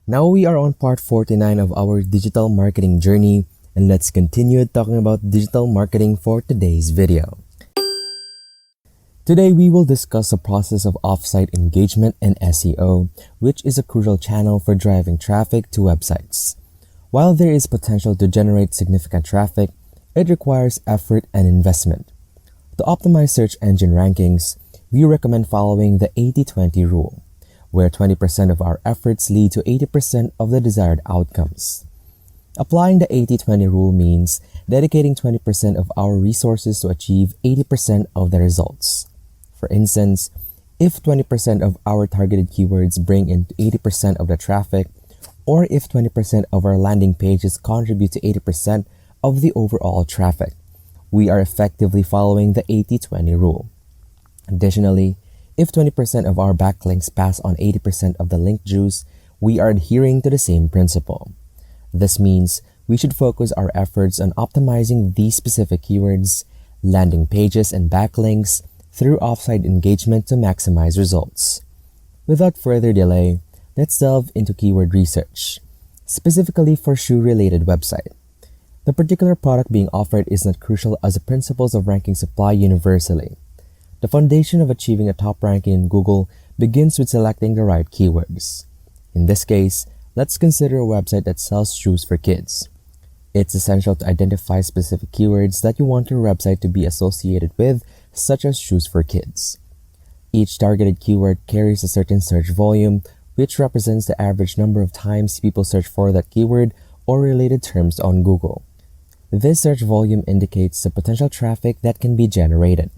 Now we are on part 49 of our digital marketing journey, and let's continue talking about digital marketing for today's video. Today we will discuss the process of offsite engagement and SEO, which is a crucial channel for driving traffic to websites. While there is potential to generate significant traffic, it requires effort and investment. To optimize search engine rankings, we recommend following the 80-20 rule, where 20% of our efforts lead to 80% of the desired outcomes. Applying the 80-20 rule means dedicating 20% of our resources to achieve 80% of the results. For instance, if 20% of our targeted keywords bring in 80% of the traffic, or if 20% of our landing pages contribute to 80% of the overall traffic, we are effectively following the 80-20 rule. Additionally, if 20% of our backlinks pass on 80% of the link juice, we are adhering to the same principle. This means we should focus our efforts on optimizing these specific keywords, landing pages, and backlinks through offsite engagement to maximize results. Without further delay, let's delve into keyword research, specifically for shoe-related website. The particular product being offered is not crucial as the principles of ranking apply universally. The foundation of achieving a top ranking in Google begins with selecting the right keywords. In this case, let's consider a website that sells shoes for kids. It's essential to identify specific keywords that you want your website to be associated with, such as shoes for kids. Each targeted keyword carries a certain search volume, which represents the average number of times people search for that keyword or related terms on Google. This search volume indicates the potential traffic that can be generated.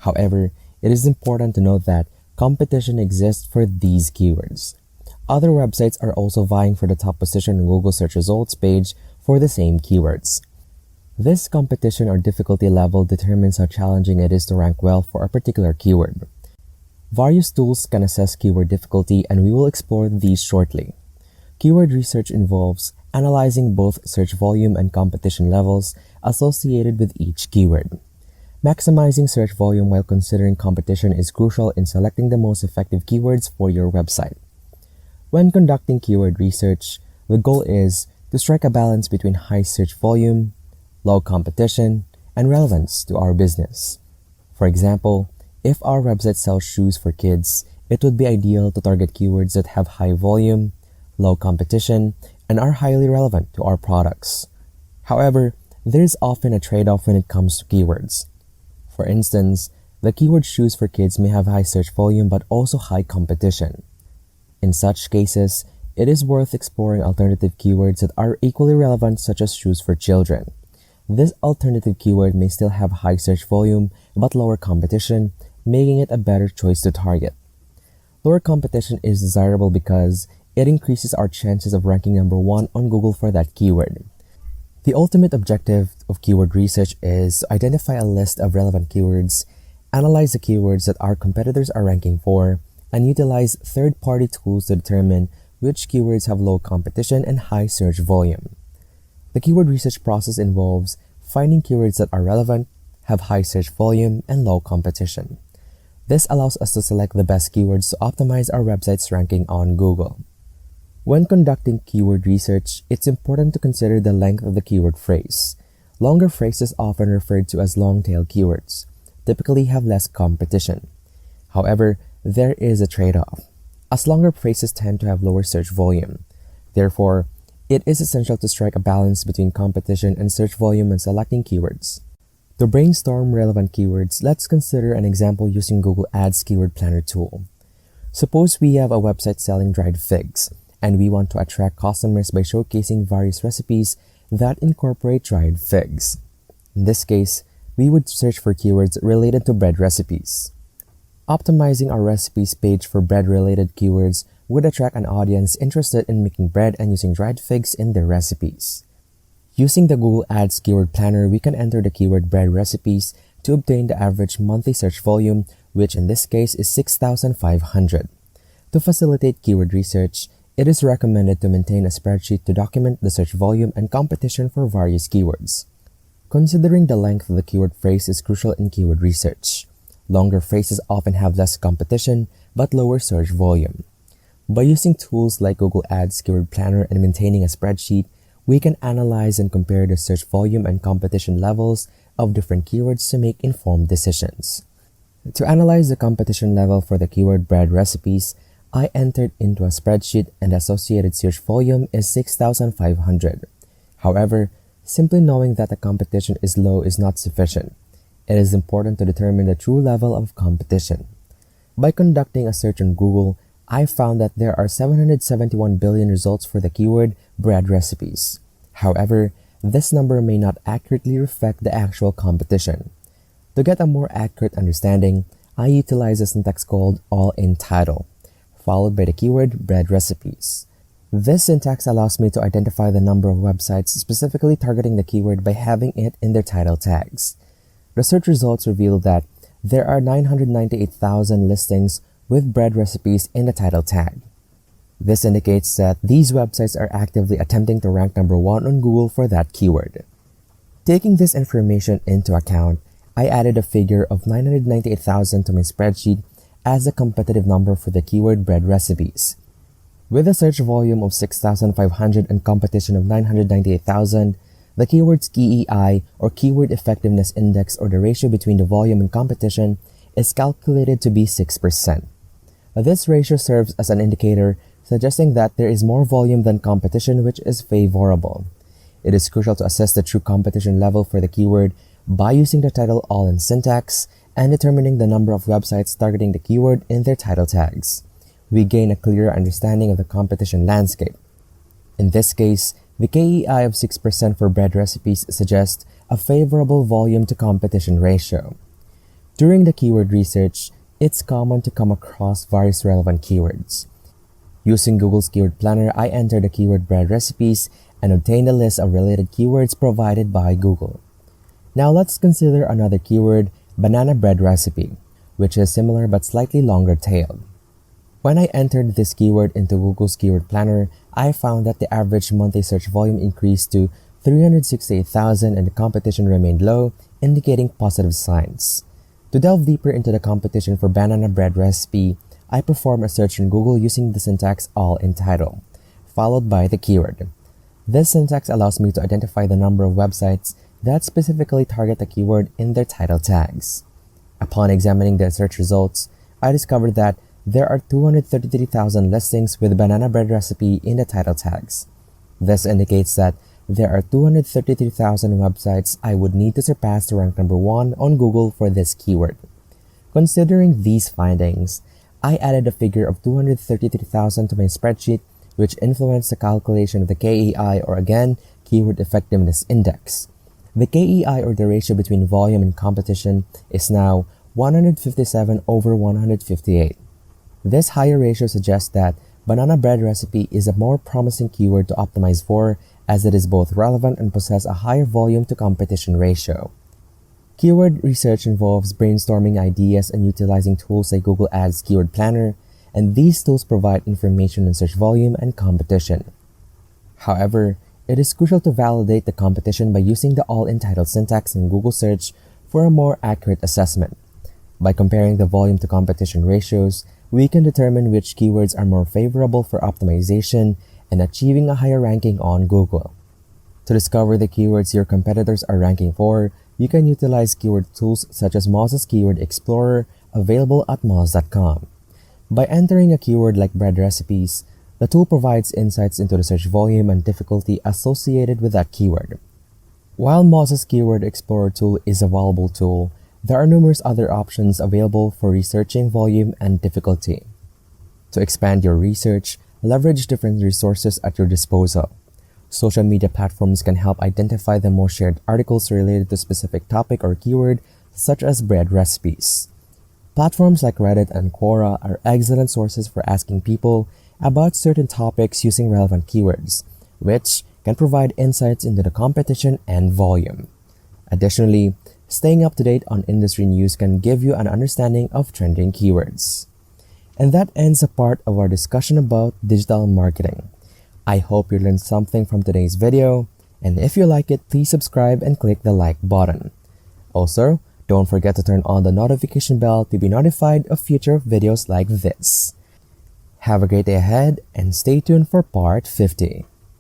However, it is important to note that competition exists for these keywords. Other websites are also vying for the top position on Google search results page for the same keywords. This competition or difficulty level determines how challenging it is to rank well for a particular keyword. Various tools can assess keyword difficulty, and we will explore these shortly. Keyword research involves analyzing both search volume and competition levels associated with each keyword. Maximizing search volume while considering competition is crucial in selecting the most effective keywords for your website. When conducting keyword research, the goal is to strike a balance between high search volume, low competition, and relevance to our business. For example, if our website sells shoes for kids, it would be ideal to target keywords that have high volume, low competition, and are highly relevant to our products. However, there is often a trade-off when it comes to keywords. For instance, the keyword shoes for kids may have high search volume but also high competition. In such cases, it is worth exploring alternative keywords that are equally relevant, such as shoes for children. This alternative keyword may still have high search volume but lower competition, making it a better choice to target. Lower competition is desirable because it increases our chances of ranking number 1 on Google for that keyword. The ultimate objective of keyword research is to identify a list of relevant keywords, analyze the keywords that our competitors are ranking for, and utilize third-party tools to determine which keywords have low competition and high search volume. The keyword research process involves finding keywords that are relevant, have high search volume, and low competition. This allows us to select the best keywords to optimize our website's ranking on Google. When conducting keyword research, it's important to consider the length of the keyword phrase. Longer phrases, often referred to as long-tail keywords, typically have less competition. However, there is a trade-off, as longer phrases tend to have lower search volume. Therefore, it is essential to strike a balance between competition and search volume when selecting keywords. To brainstorm relevant keywords, let's consider an example using Google Ads Keyword Planner tool. Suppose we have a website selling dried figs, and we want to attract customers by showcasing various recipes that incorporate dried figs. In this case, we would search for keywords related to bread recipes. Optimizing our recipes page for bread-related keywords would attract an audience interested in making bread and using dried figs in their recipes. Using the Google Ads Keyword Planner, we can enter the keyword bread recipes to obtain the average monthly search volume, which in this case is 6,500. To facilitate keyword research, it is recommended to maintain a spreadsheet to document the search volume and competition for various keywords. Considering the length of the keyword phrase is crucial in keyword research. Longer phrases often have less competition but lower search volume. By using tools like Google Ads Keyword Planner and maintaining a spreadsheet, we can analyze and compare the search volume and competition levels of different keywords to make informed decisions. To analyze the competition level for the keyword bread recipes, I entered into a spreadsheet and the associated search volume is 6,500. However, simply knowing that the competition is low is not sufficient. It is important to determine the true level of competition. By conducting a search on Google, I found that there are 771 billion results for the keyword bread recipes. However, this number may not accurately reflect the actual competition. To get a more accurate understanding, I utilize a syntax called all in title, followed by the keyword bread recipes. This syntax allows me to identify the number of websites specifically targeting the keyword by having it in their title tags. The search results reveal that there are 998,000 listings with bread recipes in the title tag. This indicates that these websites are actively attempting to rank number 1 on Google for that keyword. Taking this information into account, I added a figure of 998,000 to my spreadsheet as a competitive number for the keyword bread recipes. With a search volume of 6,500 and competition of 998,000, the keyword's KEI or Keyword Effectiveness Index, or the ratio between the volume and competition, is calculated to be 6%. This ratio serves as an indicator suggesting that there is more volume than competition, which is favorable. It is crucial to assess the true competition level for the keyword by using the title all-in syntax and determining the number of websites targeting the keyword in their title tags. We gain a clearer understanding of the competition landscape. In this case, the KEI of 6% for bread recipes suggests a favorable volume to competition ratio. During the keyword research, it's common to come across various relevant keywords. Using Google's Keyword Planner, I entered the keyword bread recipes and obtained a list of related keywords provided by Google. Now let's consider another keyword, banana bread recipe, which is similar but slightly longer tailed. When I entered this keyword into Google's Keyword Planner, I found that the average monthly search volume increased to 368,000 and the competition remained low, indicating positive signs. To delve deeper into the competition for banana bread recipe, I performed a search in Google using the syntax all in title, followed by the keyword. This syntax allows me to identify the number of websites that specifically target the keyword in their title tags. Upon examining the search results, I discovered that there are 233,000 listings with banana bread recipe in the title tags. This indicates that there are 233,000 websites I would need to surpass to rank number 1 on Google for this keyword. Considering these findings, I added a figure of 233,000 to my spreadsheet, which influenced the calculation of the KEI, or again, Keyword Effectiveness Index. The KEI, or the ratio between volume and competition, is now 157 over 158. This higher ratio suggests that banana bread recipe is a more promising keyword to optimize for, as it is both relevant and possess a higher volume to competition ratio. Keyword research involves brainstorming ideas and utilizing tools like Google Ads Keyword Planner, and these tools provide information on search volume and competition. However, it is crucial to validate the competition by using the all-in title syntax in Google Search for a more accurate assessment. By comparing the volume to competition ratios, we can determine which keywords are more favorable for optimization and achieving a higher ranking on Google. To discover the keywords your competitors are ranking for, you can utilize keyword tools such as Moz's Keyword Explorer, available at moz.com. By entering a keyword like bread recipes, the tool provides insights into the search volume and difficulty associated with that keyword. While Moz's Keyword Explorer tool is a valuable tool, there are numerous other options available for researching volume and difficulty. To expand your research, leverage different resources at your disposal. Social media platforms can help identify the most shared articles related to a specific topic or keyword, such as bread recipes. Platforms like Reddit and Quora are excellent sources for asking people about certain topics using relevant keywords, which can provide insights into the competition and volume. Additionally, staying up to date on industry news can give you an understanding of trending keywords. And that ends a part of our discussion about digital marketing. I hope you learned something from today's video, and if you like it, please subscribe and click the like button. Also, don't forget to turn on the notification bell to be notified of future videos like this. Have a great day ahead and stay tuned for part 50.